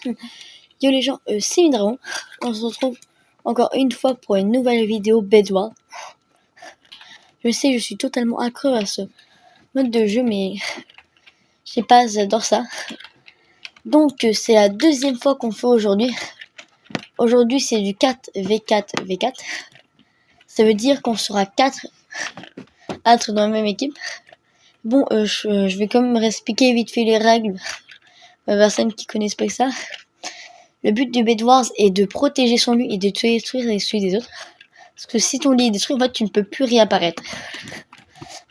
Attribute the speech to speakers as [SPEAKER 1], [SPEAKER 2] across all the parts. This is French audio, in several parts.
[SPEAKER 1] Yo les gens, c'est Midragon. On se retrouve encore une fois pour une nouvelle vidéo Bedwars. Je sais, je suis totalement accro à ce mode de jeu, mais je sais pas, j'adore ça. Donc c'est la deuxième fois qu'on fait aujourd'hui. Aujourd'hui c'est du 4v4v4. Ça veut dire qu'on sera 4 à être dans la même équipe. Bon, je vais quand même expliquer vite fait les règles aux personnes qui connaissent pas ça. Le but du Bedwars est de protéger son lit et de détruire les celui des autres. Parce que si ton lit est détruit, en fait, tu ne peux plus réapparaître.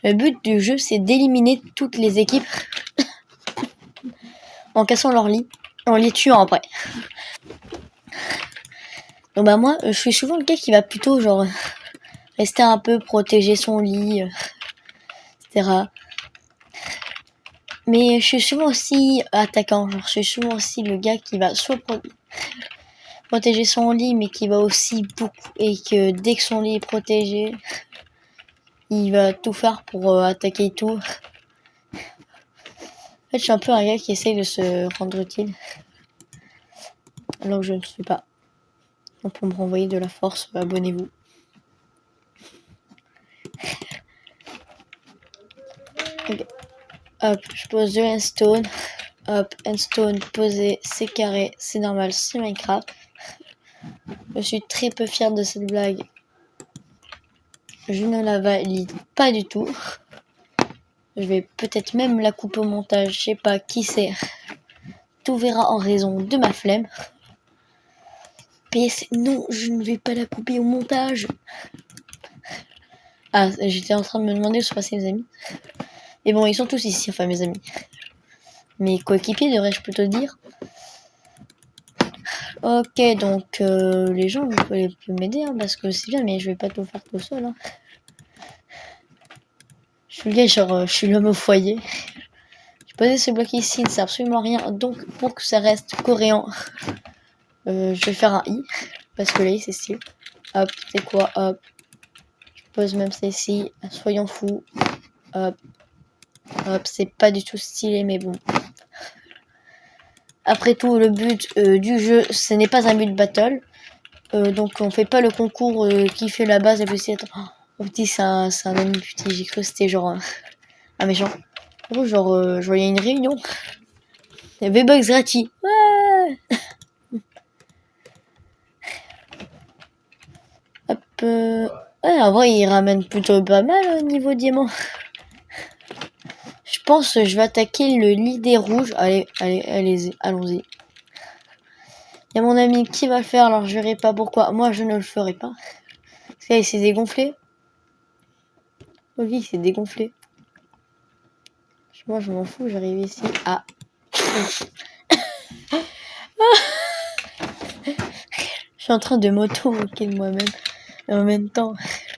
[SPEAKER 1] Le but du jeu, c'est d'éliminer toutes les équipes en cassant leur lit, en les tuant après. Donc bah moi, je suis souvent le gars qui va plutôt genre rester un peu, protéger son lit, etc. Mais je suis souvent aussi attaquant, genre je suis souvent aussi le gars qui va soit protéger son lit, mais qui va aussi beaucoup, et que dès que son lit est protégé, il va tout faire pour attaquer tout. En fait, je suis un peu un gars qui essaye de se rendre utile, alors que je ne suis pas. Donc pour me renvoyer de la force, abonnez-vous. Okay. Hop, je pose 2 endstone. Hop, endstone posé, c'est carré, c'est normal, c'est Minecraft. Je suis très peu fier de cette blague. Je ne la valide pas du tout. Je vais peut-être même la couper au montage, je sais pas, qui sait. Tout verra en raison de ma flemme. PS, non, je ne vais pas la couper au montage. Ah, j'étais en train de me demander où se passaient mes amis. Et bon, ils sont tous ici, enfin mes amis. Mes coéquipiers, devrais-je plutôt dire. Ok, donc les gens, vous pouvez m'aider, hein, parce que c'est bien, mais je vais pas tout faire tout seul. Hein. Je suis le gars, genre, je suis l'homme au foyer. J'ai posé ce bloc ici, il ne sert absolument à rien. Donc, pour que ça reste coréen, je vais faire un i. Parce que là, c'est style. Hop, c'est quoi? Hop. Je pose même ça ici. Soyons fous. Hop. Hop, c'est pas du tout stylé, mais bon. Après tout, le but du jeu, ce n'est pas un but battle. Donc, on fait pas le concours qui fait la base. Et puis, oh, petit, c'est un ami, putain, j'ai cru que c'était genre un méchant. Genre, je voyais une réunion. Il y avait Bugs gratuit. Ouais. Hop. Ouais, en vrai, il ramène plutôt pas mal au niveau diamant. Je pense que je vais attaquer le lit des rouges. Allez, allons-y. Il y a mon ami qui va le faire, alors je verrai pas pourquoi. Moi, je ne le ferai pas. Parce qu'il s'est dégonflé. Ok, il s'est dégonflé. Moi, je m'en fous, j'arrive ici. Ah. Je suis en train de m'auto-moquer de moi-même. Et en même temps,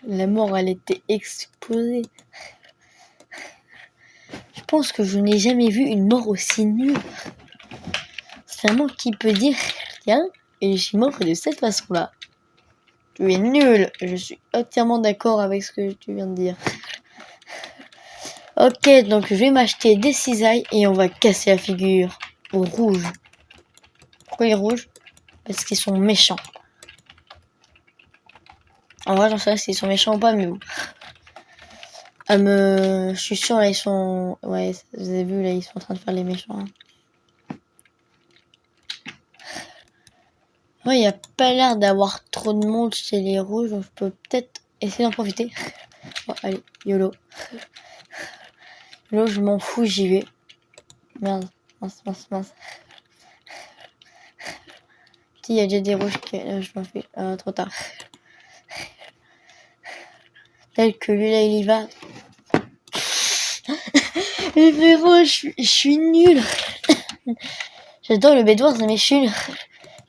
[SPEAKER 1] la mort, elle était explosée. Je pense que je n'ai jamais vu une mort aussi nulle. C'est vraiment qui peut dire, tiens, et je suis mort de cette façon-là. Tu es nul. Je suis entièrement d'accord avec ce que tu viens de dire. Ok, donc je vais m'acheter des cisailles et on va casser la figure aux rouges. Pourquoi les rouges? Parce qu'ils sont méchants. En vrai, j'en sais pas s'ils sont méchants ou pas, mais bon. Je suis sûr, là, ils sont... Ouais, vous avez vu, là, ils sont en train de faire les méchants. Hein. Ouais, il n'y a pas l'air d'avoir trop de monde chez les rouges, donc je peux peut-être essayer d'en profiter. Bon, allez, YOLO. YOLO, je m'en fous, j'y vais. Merde, mince. Il y a déjà des rouges qui... je m'en fais trop tard. Tel que lui, là, il y va. Mais frérot, je suis nul. J'adore le Bedwars, mais je suis nul.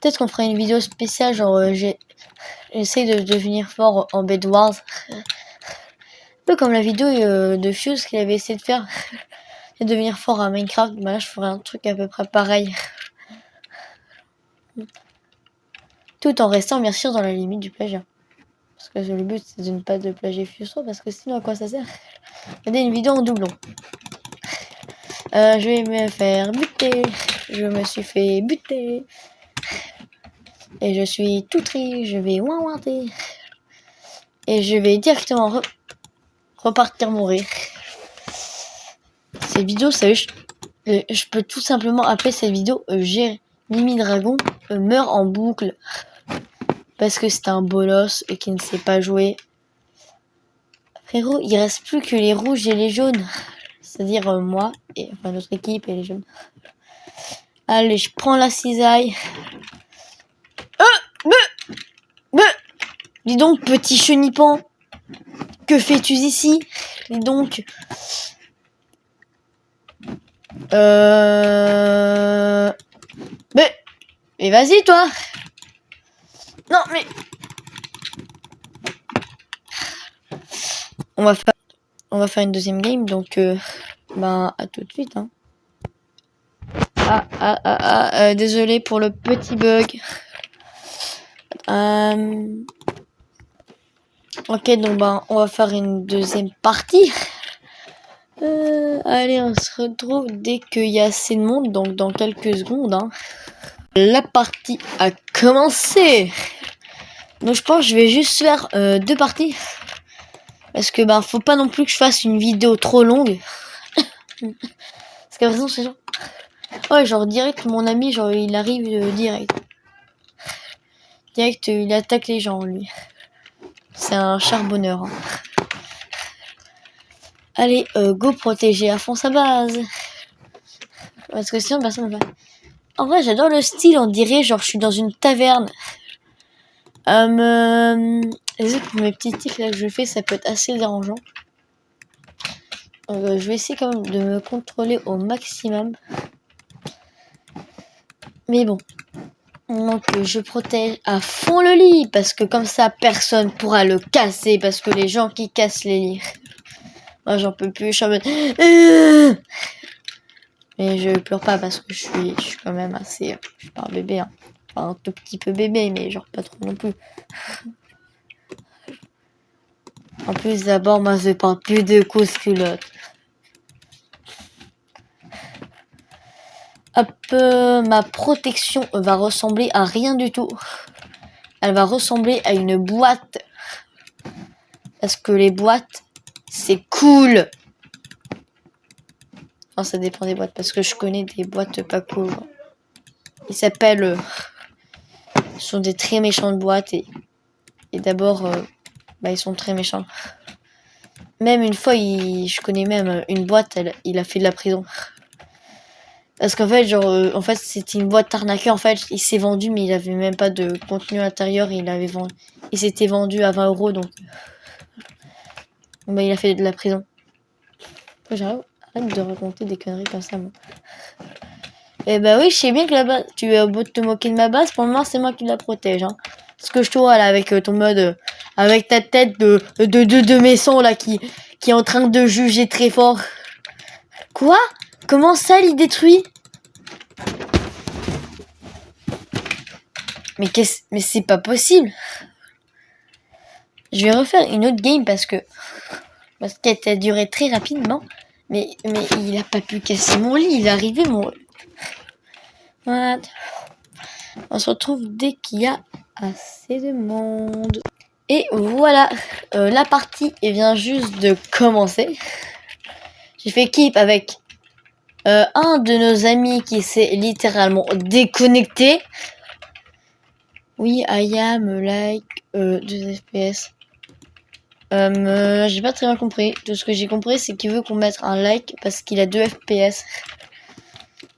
[SPEAKER 1] Peut-être qu'on fera une vidéo spéciale, genre j'essaie de devenir fort en Bedwars. Un peu comme la vidéo de Fuse qu'il avait essayé de faire. Et devenir fort à Minecraft. Bah là, je ferai un truc à peu près pareil. Tout en restant bien sûr dans la limite du plagiat. Parce que le but c'est de ne pas de plagier Fuse, parce que sinon à quoi ça sert? Regardez une vidéo en doublon. Je vais me faire buter. Je me suis fait buter. Et je suis tout triste. Je vais ouin-ouinter. Et je vais directement repartir mourir. Cette vidéo, ça je peux tout simplement appeler cette vidéo Jérémy Dragon meurt en boucle. Parce que c'est un bolos et qui ne sait pas jouer. Frérot, il reste plus que les rouges et les jaunes. C'est-à-dire moi, et enfin notre équipe et les jaunes. Allez, je prends la cisaille. Dis donc, petit chenipan, que fais-tu ici? Dis donc. Mais vas-y, toi. Non, mais... On va faire une deuxième game, donc... à tout de suite, hein. Désolé pour le petit bug. Ok, donc on va faire une deuxième partie. Allez, on se retrouve dès qu'il y a assez de monde, donc dans quelques secondes. Hein. La partie a commencé. Donc je pense que je vais juste faire 2 parties. Parce que faut pas non plus que je fasse une vidéo trop longue. Parce qu'à présent c'est genre... Ouais, genre direct, mon ami, genre il arrive direct. Direct, il attaque les gens, lui. C'est un charbonneur. Hein. Allez, go protéger à fond sa base. Parce que sinon, personne ne va. En vrai, j'adore le style, on dirait, genre, je suis dans une taverne. Désolé pour mes petits tics là que je fais, ça peut être assez dérangeant. Je vais essayer quand même de me contrôler au maximum. Mais bon. Donc, je protège à fond le lit, parce que comme ça, personne pourra le casser, parce que les gens qui cassent les lits... Moi, j'en peux plus, je suis en mode... Mais je pleure pas parce que je suis quand même assez... Je suis pas un bébé, hein. Enfin, un tout petit peu bébé, mais genre pas trop non plus. En plus, d'abord, moi, je parle plus de cause que l'autre. Hop, ma protection va ressembler à rien du tout. Elle va ressembler à une boîte. Parce que les boîtes, c'est cool. Non, ça dépend des boîtes, parce que je connais des boîtes pas cool. Ils s'appellent... ce sont des très méchantes boîtes et d'abord, ils sont très méchants. Même une fois, je connais même une boîte, il a fait de la prison. Parce qu'en fait, genre, c'était une boîte arnaquée. En fait, il s'est vendu, mais il avait même pas de contenu à l'intérieur. Il s'était vendu à 20 €, donc... il a fait de la prison. J'arrête de raconter des conneries comme ça, moi. Eh oui, je sais bien que là-bas, tu es au bout de te moquer de ma base. Pour le moment, c'est moi qui la protège, hein. Parce que je te vois, là, avec ton mode... avec ta tête de maison, là, qui est en train de juger très fort. Quoi? Comment ça, il détruit? Mais c'est pas possible. Je vais refaire une autre game parce qu'elle a duré très rapidement. Mais il a pas pu casser mon lit. Il est arrivé, mon... Voilà. On se retrouve dès qu'il y a assez de monde. Et voilà, la partie vient juste de commencer. J'ai fait équipe avec un de nos amis qui s'est littéralement déconnecté. Oui, Aya me like 2 FPS. J'ai pas très bien compris. Tout ce que j'ai compris, c'est qu'il veut qu'on mette un like parce qu'il a 2 FPS.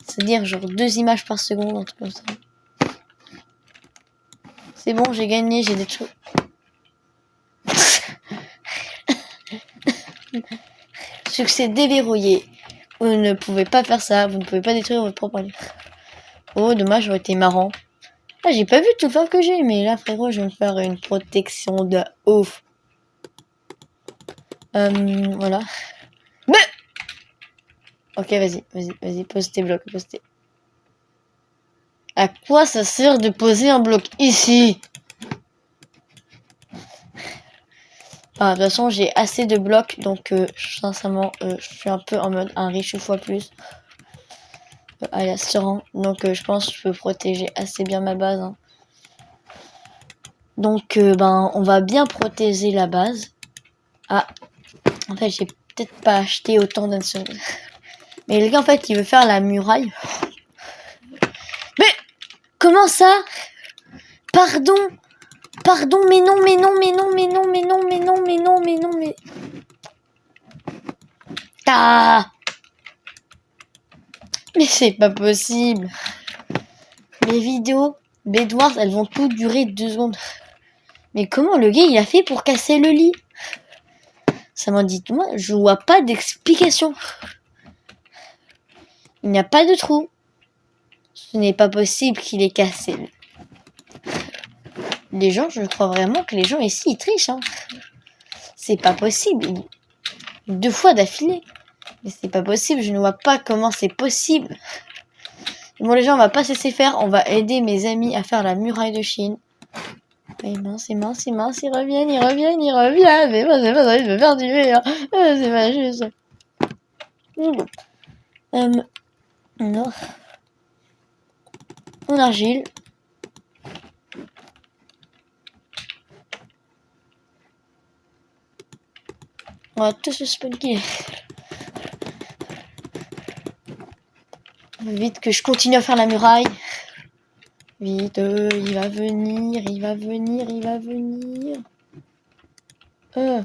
[SPEAKER 1] C'est-à-dire genre 2 images par seconde, un truc comme ça. C'est bon, j'ai gagné, j'ai des trucs. Succès déverrouillé. Vous ne pouvez pas faire ça, vous ne pouvez pas détruire votre propre livre. Oh, dommage, j'aurais été marrant. Ah, j'ai pas vu tout le faire que j'ai, mais là, frérot, je vais me faire une protection de ouf. Voilà. Mais... Ok, vas-y, pose tes blocs, pose tes... À quoi ça sert de poser un bloc ici? Enfin, de toute façon, j'ai assez de blocs, donc sincèrement, je suis un peu en mode un riche fois plus. alias Tyran. Donc je pense que je peux protéger assez bien ma base. Hein. Donc on va bien protéger la base. Ah, en fait j'ai peut-être pas acheté autant d'un seul. Mais le gars en fait il veut faire la muraille. Mais comment ça? Pardon, pardon, mais non, mais non, mais non, mais non, mais non, mais non, mais non, mais non, mais... Ah! Mais c'est pas possible. Les vidéos Bedwars, elles vont toutes durer 2 secondes. Mais comment le gars, il a fait pour casser le lit? Ça m'en dit, moi, je vois pas d'explication. Il n'y a pas de trou. Ce n'est pas possible qu'il ait cassé. Les gens, je crois vraiment que les gens ici, ils trichent. Hein. C'est pas possible. 2 fois d'affilée. Mais c'est pas possible, je ne vois pas comment c'est possible. Bon les gens, on va pas se laisser faire. On va aider mes amis à faire la muraille de Chine. Et mince, mince, mince, ils reviennent. Mais moi, c'est pas ça, je veux faire du verre. C'est pas juste. Non. En argile. On va tous se spunker. Vite que je continue à faire la muraille. Vite, il va venir. Je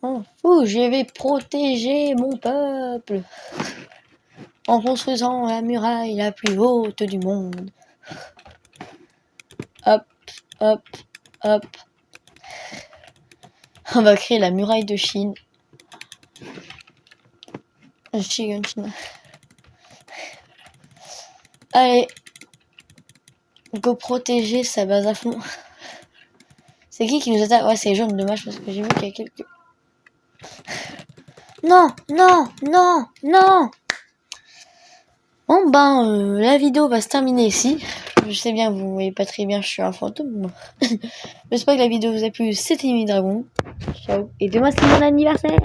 [SPEAKER 1] m'en fous, je vais protéger mon peuple. En construisant la muraille la plus haute du monde. Hop, hop, hop. On va créer la muraille de Chine. Chine. Allez. Go protéger sa base à fond. C'est qui nous attaque? Ouais, c'est jaune, dommage, parce que j'ai vu qu'il y a quelques... Non. Bon, la vidéo va se terminer ici. Je sais bien, vous voyez pas très bien, je suis un fantôme. J'espère que la vidéo vous a plu. C'était Mimi Dragon. Ciao. Et demain, c'est mon anniversaire.